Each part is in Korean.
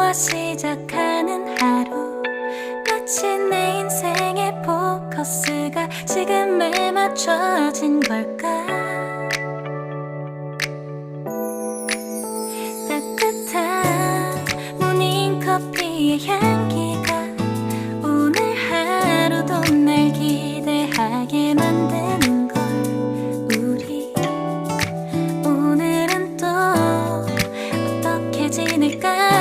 너와 시작하는 하루, 마치 내 인생의 포커스가 지금에 맞춰진 걸까. 따뜻한 모닝커피의 향기가 오늘 하루도 날 기대하게 만드는 걸. 우리 오늘은 또 어떻게 지낼까.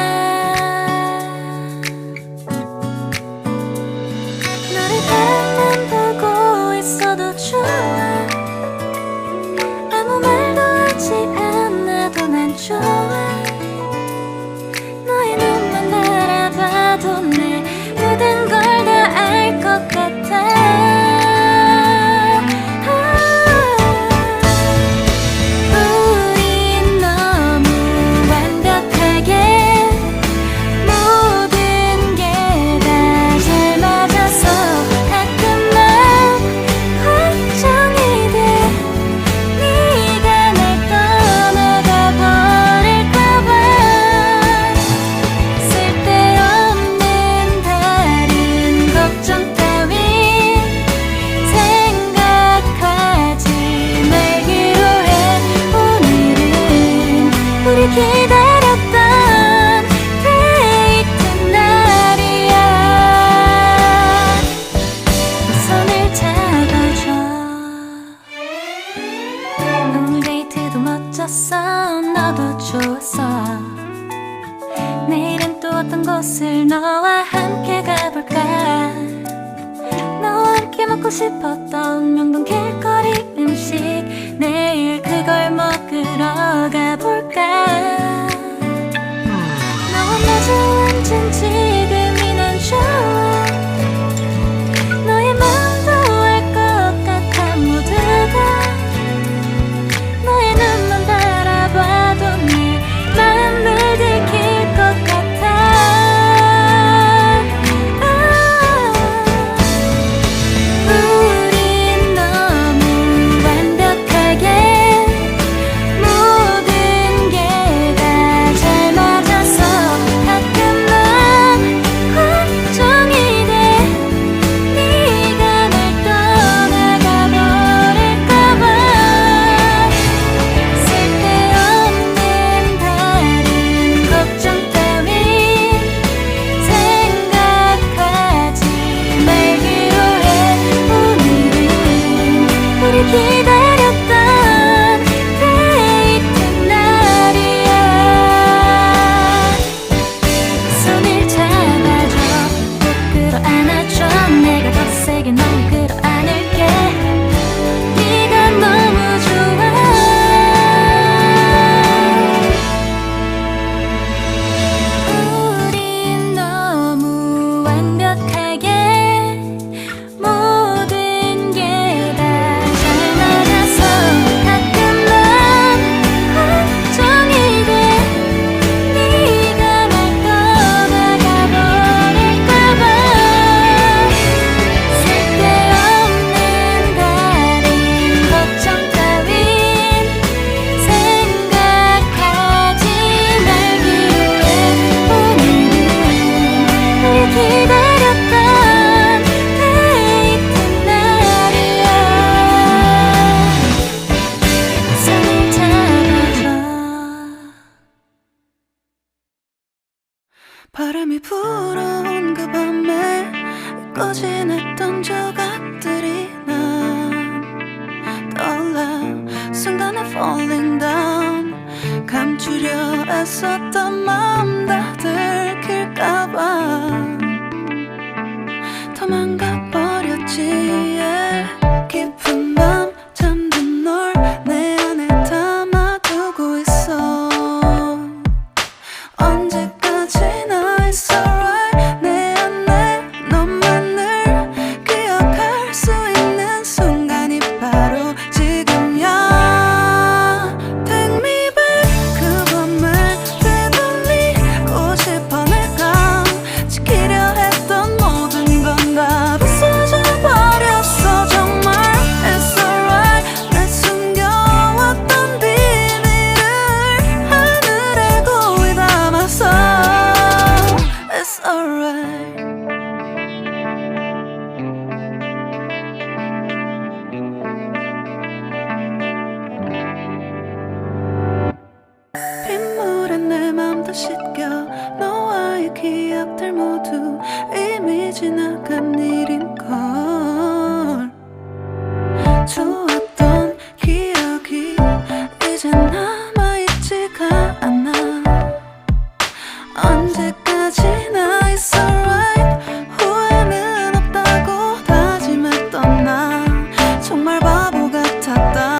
너를 바라만 보고 있어도 좋아. 아무 말도 하지 않아도 난 좋아. 너의 눈만 바라봐도 내 모든 걸 다 알 것 같아. 우린 너무 완벽하게 모든 게 다 잘 맞아서 가끔 난 걱정이 돼. 네가 날 떠나가 버릴까봐. 쓸데없는 다른 걱정 따윈 생각하지 말기로 해. 오늘은 우리 기다렸던 데이트 날이야. 손을 잡아줘. 오늘 데이트도 멋졌어. 너도 좋았어. 내일은 또 어떤 곳을 너와 함께 가볼까. 너와 함께 먹고 싶었던 명동 길거리 음식, 내일 그걸 먹으러 가볼까. 너와 마주 앉은 지금이 난 좋아. 너의 마음도 알 것 같아. 모두가 너의 눈만 바라봐도 내 마음을 들킬 것 같아. 우린 너무 완벽하게 모든 게 다 잘 맞아서 가끔 난 걱정이 돼. 네가 날 떠나가 버릴까봐. 쓸데없는 다른 걱정 따윈 생각하지 말기로 해. 오늘은 우리 기다렸던 데이트 날이야. 손을 잡아줘. 꼭 끌어안아줘. 내가 더 세게 널 끌어안을게. 네가 너무 좋아. 우린 너무 완벽하게 모든 게 다 잘 맞아서 가끔 난 걱정이 돼. 네가 날 떠나가 버릴까봐. 쓸데없는 다른 걱정 따윈 생각하지 말기로 해. 오늘은 우리 기다렸던 데이트 날이야. 손을 잡아줘. 바람이 불어온 그 밤에 잊고 지냈던 조각들이 난 떠올라. 순간에 falling down. 감추려 애썼던 마음 다 들킬까봐 도망가 버렸지. yeah. 깊은 밤 잠든 널 내 안에 담아두고 있어. 언제까지나 it's alright. 내 안에 너만을 기억할 수 있는 순간이 바로 지금이야. Take me back. 그 밤을 되돌리고 싶어. 기억들 모두 이미 지나간 일인걸. 좋았던 기억이 이제 남아있지가 않아. 언제까지